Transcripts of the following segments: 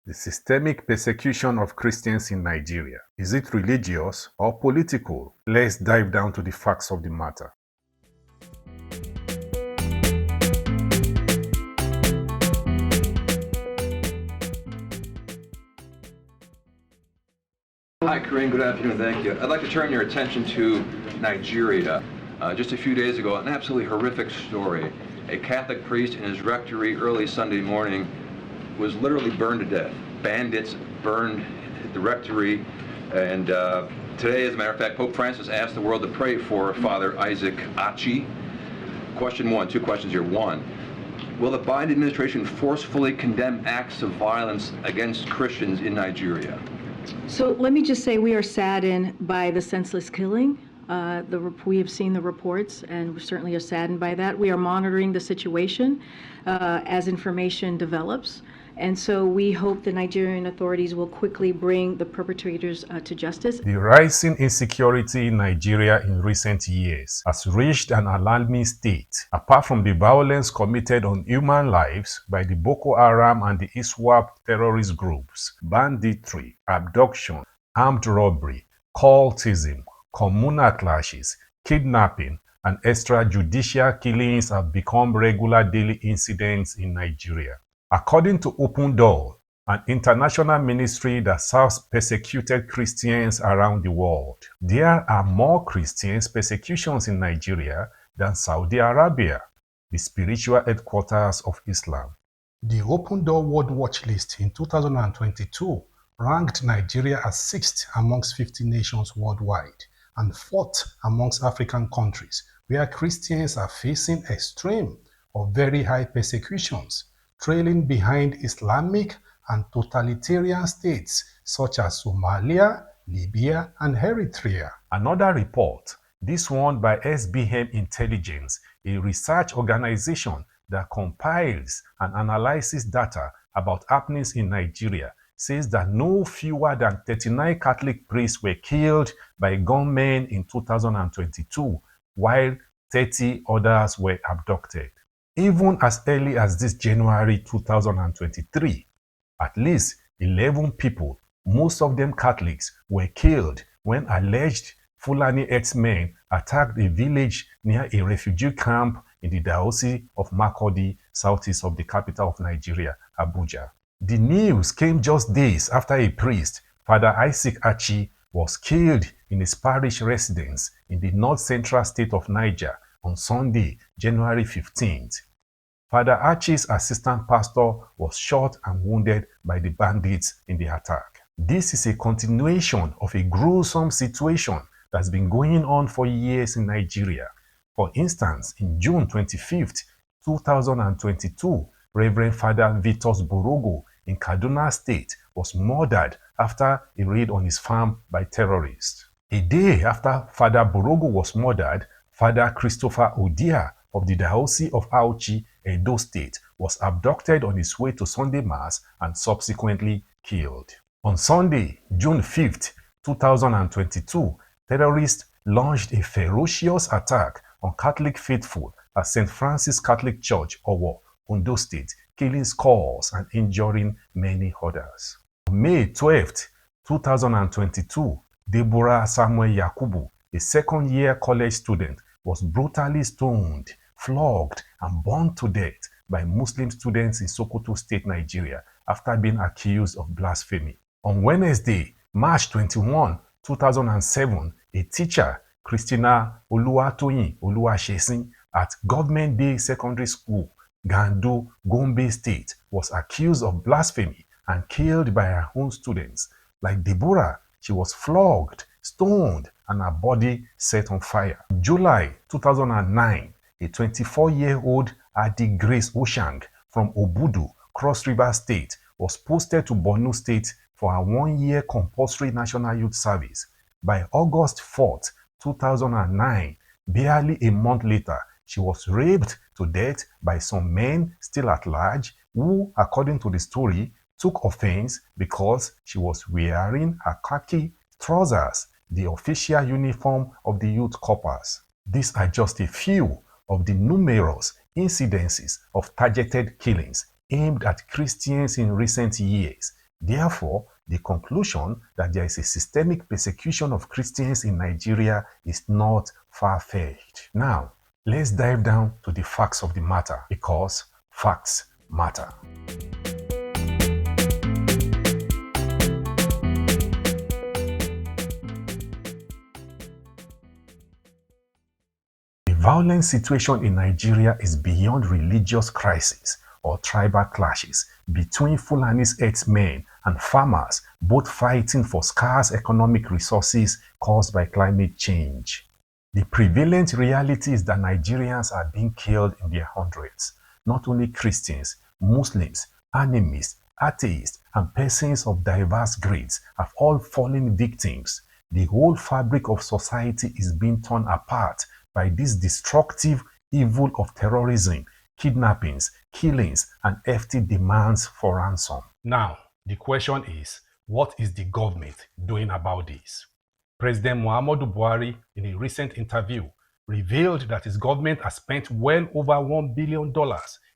The systemic persecution of Christians in Nigeria. Is it religious or political? Let's dive down to the facts of the matter. Hi, Corinne. Good afternoon. Thank you. I'd like to turn your attention to Nigeria. Just a few days ago, an absolutely horrific story. A Catholic priest in his rectory early Sunday morning was literally burned to death. Bandits burned the rectory, and today, as a matter of fact, Pope Francis asked the world to pray for Father Isaac Achi. Question one, two questions here. One, will the Biden administration forcefully condemn acts of violence against Christians in Nigeria? So let me just say we are saddened by the senseless killing. We have seen the reports, and we certainly are saddened by that. We are monitoring the situation as information develops. And so we hope the Nigerian authorities will quickly bring the perpetrators to justice. The rising insecurity in Nigeria in recent years has reached an alarming state. Apart from the violence committed on human lives by the Boko Haram and the ISWAP terrorist groups, banditry, abduction, armed robbery, cultism, communal clashes, kidnapping, and extrajudicial killings have become regular daily incidents in Nigeria. According to Open Door, an international ministry that serves persecuted Christians around the world, there are more Christian persecutions in Nigeria than Saudi Arabia, the spiritual headquarters of Islam. The Open Door World Watch List in 2022 ranked Nigeria as 6th amongst 50 nations worldwide and 4th amongst African countries where Christians are facing extreme or very high persecutions, trailing behind Islamic and totalitarian states such as Somalia, Libya, and Eritrea. Another report, this one by SBM Intelligence, a research organization that compiles and analyzes data about happenings in Nigeria, says that no fewer than 39 Catholic priests were killed by gunmen in 2022, while 30 others were abducted. Even as early as this January 2023, at least 11 people, most of them Catholics, were killed when alleged Fulani herdsmen attacked a village near a refugee camp in the Diocese of Makurdi, southeast of the capital of Nigeria, Abuja. The news came just days after a priest, Father Isaac Achi, was killed in his parish residence in the north-central state of Niger on Sunday, January 15th. Father Achi's assistant pastor was shot and wounded by the bandits in the attack. This is a continuation of a gruesome situation that's been going on for years in Nigeria. For instance, in June 25th, 2022, Reverend Father Vitus Borogo in Kaduna State was murdered after a raid on his farm by terrorists. A day after Father Borogo was murdered, Father Christopher Odia of the Diocese of Auchi, Edo State, was abducted on his way to Sunday Mass and subsequently killed. On Sunday, June 5th, 2022, terrorists launched a ferocious attack on Catholic faithful at St. Francis Catholic Church, Owo, Ondo State, killing scores and injuring many others. On May 12th, 2022, Deborah Samuel Yakubu, a second-year college student, was brutally stoned, flogged, and burned to death by Muslim students in Sokoto State, Nigeria, after being accused of blasphemy. On Wednesday, March 21, 2007, a teacher, Christina Oluwatoyin Oluwasesin, at Government Day Secondary School, Gandu, Gombe State, was accused of blasphemy and killed by her own students. Like Deborah, she was flogged, stoned, and her body set on fire. In July 2009, a 24-year-old Adi Grace Oshang from Obudu, Cross River State, was posted to Borno State for a 1-year compulsory national youth service. By August 4, 2009, barely a month later, she was raped to death by some men still at large who, according to the story, took offense because she was wearing her khaki trousers, the official uniform of the youth corps. These are just a few of the numerous incidences of targeted killings aimed at Christians in recent years, Therefore, the conclusion that there is a systemic persecution of Christians in Nigeria is not far-fetched. Now, let's dive down to the facts of the matter, because facts matter. The violent situation in Nigeria is beyond religious crisis or tribal clashes between Fulani's herdsmen and farmers, both fighting for scarce economic resources caused by climate change. The prevalent reality is that Nigerians are being killed in their hundreds. Not only Christians, Muslims, animists, atheists, and persons of diverse grades have all fallen victims. The whole fabric of society is being torn apart by this destructive evil of terrorism, kidnappings, killings, and hefty demands for ransom. Now, the question is, what is the government doing about this? President Muhammadu Buhari, in a recent interview, revealed that his government has spent well over $1 billion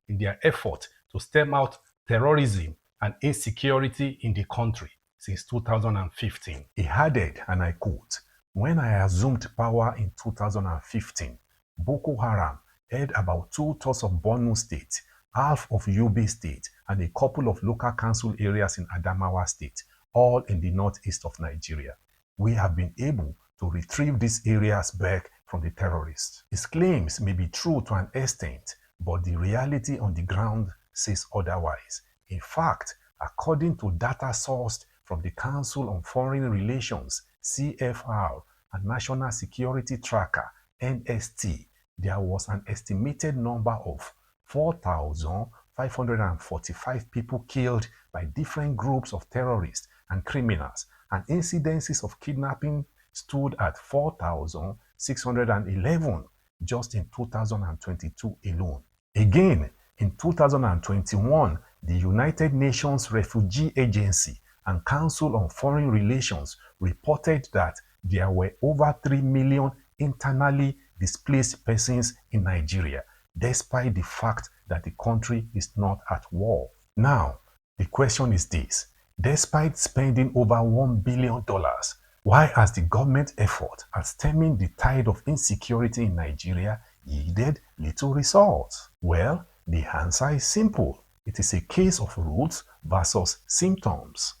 in their effort to stem out terrorism and insecurity in the country since 2015. He added, and I quote, "When I assumed power in 2015, Boko Haram held about 2/3 of Borno State, half of Yobe State, and a couple of local council areas in Adamawa State, all in the northeast of Nigeria. We have been able to retrieve these areas back from the terrorists." His claims may be true to an extent, but the reality on the ground says otherwise. In fact, according to data sourced from the Council on Foreign Relations, CFR, and National Security Tracker, NST, there was an estimated number of 4,545 people killed by different groups of terrorists and criminals, and incidences of kidnapping stood at 4,611 just in 2022 alone. Again, in 2021, the United Nations Refugee Agency and Council on Foreign Relations reported that there were over 3 million internally displaced persons in Nigeria, despite the fact that the country is not at war. Now, the question is this: despite spending over $1 billion, why has the government effort at stemming the tide of insecurity in Nigeria yielded little results? Well, the answer is simple. It is a case of roots versus symptoms.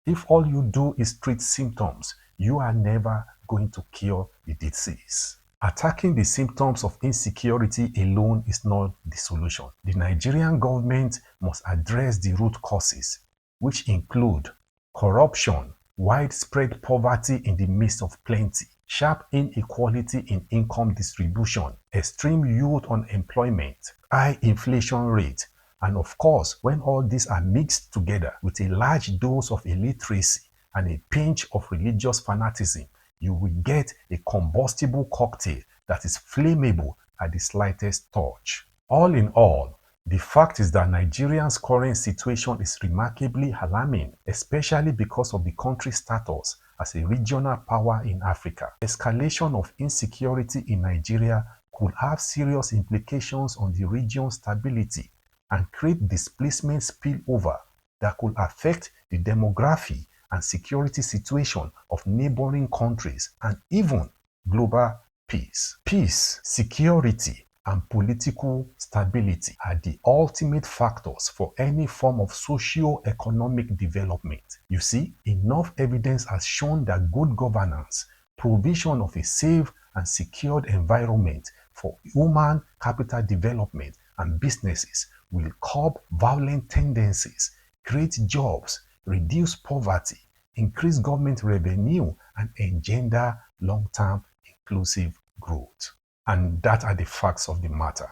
If all you do is treat symptoms, you are never going to cure the disease. Attacking the symptoms of insecurity alone is not the solution. The Nigerian government must address the root causes, which include corruption, widespread poverty in the midst of plenty, sharp inequality in income distribution, extreme youth unemployment, high inflation rate, and of course, when all these are mixed together with a large dose of illiteracy and a pinch of religious fanaticism, you will get a combustible cocktail that is flammable at the slightest touch. All in all, the fact is that Nigeria's current situation is remarkably alarming, especially because of the country's status as a regional power in Africa. Escalation of insecurity in Nigeria could have serious implications on the region's stability and create displacement spillover that could affect the demography and security situation of neighboring countries and even global peace. Peace, security, and political stability are the ultimate factors for any form of socio-economic development. You see, enough evidence has shown that good governance, provision of a safe and secured environment for human capital development and businesses will curb violent tendencies, create jobs, reduce poverty, increase government revenue, and engender long-term inclusive growth. And that are the facts of the matter.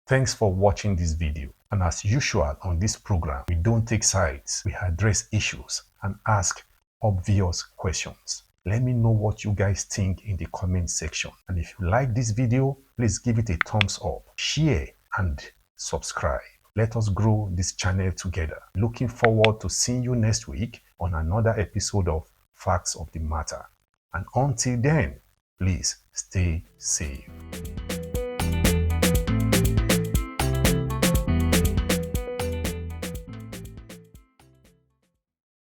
Thanks for watching this video. And as usual on this program, we don't take sides. We address issues and ask obvious questions. Let me know what you guys think in the comment section. And if you like this video, please give it a thumbs up, share, and subscribe. Let us grow this channel together. Looking forward to seeing you next week on another episode of Facts of the Matter. And until then, please stay safe.